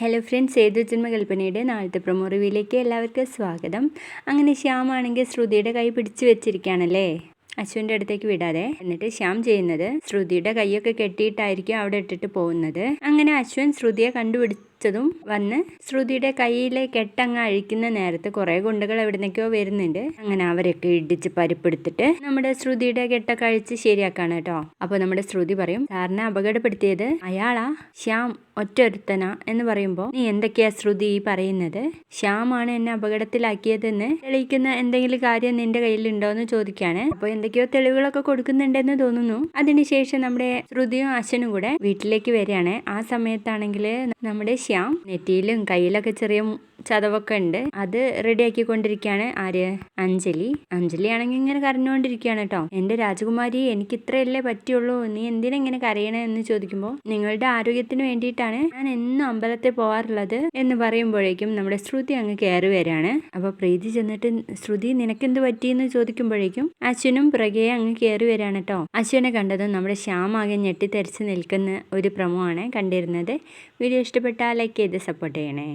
Hello friends, ഏതു ജന്മകൽപ്പനയുടെ നാളത്തെ promo റിവ്യൂയിലേക്ക് എല്ലാവർക്കും സ്വാഗതം. അങ്ങനെ ശ്യാമാണെങ്കിൽ ശ്രുതിയുടെ കൈ പിടിച്ചു വെച്ചിരിക്കുകയാണല്ലേ, അശ്വിൻ്റെ അടുത്തേക്ക് വിടാതെ. എന്നിട്ട് ശ്യാം ചെയ്യുന്നത് ശ്രുതിയുടെ കൈയൊക്കെ കെട്ടിയിട്ടായിരിക്കും അവിടെ ഇട്ടിട്ട് പോകുന്നത്. അങ്ങനെ അശ്വിൻ ശ്രുതിയെ കണ്ടുപിടിച്ചതും വന്ന് ശ്രുതിയുടെ കയ്യിലെ കെട്ടങ്ങ് അഴിക്കുന്ന നേരത്ത് കുറേ ഗുണ്ടകൾ എവിടുന്നൊക്കെയോ വരുന്നുണ്ട്. അങ്ങനെ അവരൊക്കെ ഇടിച്ച് പരിപ്പെടുത്തിട്ട് നമ്മുടെ ശ്രുതിയുടെ കെട്ടൊക്കെ അഴിച്ച് ശരിയാക്കാണ് കേട്ടോ. അപ്പോൾ നമ്മുടെ ശ്രുതി പറയും, സാറിനെ അപകടപ്പെടുത്തിയത് അയാളാ, ശ്യാം ഒറ്റൊരുത്തനാ എന്ന് പറയുമ്പോൾ, നീ എന്തൊക്കെയാ ശ്രുതി ഈ പറയുന്നത്? ശ്യാമാണ് എന്നെ അപകടത്തിലാക്കിയതെന്ന് തെളിയിക്കുന്ന എന്തെങ്കിലും കാര്യം നിന്റെ കയ്യിലുണ്ടോ എന്ന് ചോദിക്കാണ്. അപ്പോൾ എന്തൊക്കെയോ തെളിവുകളൊക്കെ കൊടുക്കുന്നുണ്ടെന്ന് തോന്നുന്നു. അതിനുശേഷം നമ്മുടെ ശ്രുതിയും അശ്വനും കൂടെ വീട്ടിലേക്ക് വരികയാണ്. ആ സമയത്താണെങ്കിൽ നമ്മുടെ ശ്യാം നെറ്റിയിലും കയ്യിലൊക്കെ ചെറിയ ചതവൊക്കെ ഉണ്ട്. അത് റെഡിയാക്കിക്കൊണ്ടിരിക്കുകയാണ്. ആര്? അഞ്ജലി ആണെങ്കിൽ ഇങ്ങനെ കരഞ്ഞുകൊണ്ടിരിക്കുകയാണ് കേട്ടോ. എന്റെ രാജകുമാരി, എനിക്ക് ഇത്രയല്ലേ പറ്റുള്ളൂ, നീ എന്തിനാ ഇങ്ങനെ കരയണേ എന്ന് ചോദിക്കുമ്പോൾ, നിങ്ങളുടെ ആരോഗ്യത്തിന് വേണ്ടിയിട്ടാണ് ഞാൻ എന്നും അമ്പലത്തിൽ പോകാറുള്ളത് എന്ന് പറയുമ്പോഴേക്കും നമ്മുടെ ശ്രുതി അങ്ങ് കയറി വരികയാണ്. അപ്പൊ പ്രീതി ചെന്നിട്ട്, ശ്രുതി നിനക്കെന്ത് പറ്റിയെന്ന് ചോദിക്കുമ്പോഴേക്കും അശ്വനും പുറകെ അങ്ങ് കയറി വരികയാണ് കേട്ടോ. അശ്വനെ കണ്ടതും നമ്മുടെ ശ്യാം ആകെ ഞെട്ടിത്തെറിച്ച് നിൽക്കുന്ന ഒരു പ്രമോ ആണ് കണ്ടിരുന്നത്. വീഡിയോ ഇഷ്ടപ്പെട്ടാൽ ലൈക്ക് ചെയ്ത് സപ്പോർട്ട് ചെയ്യണേ.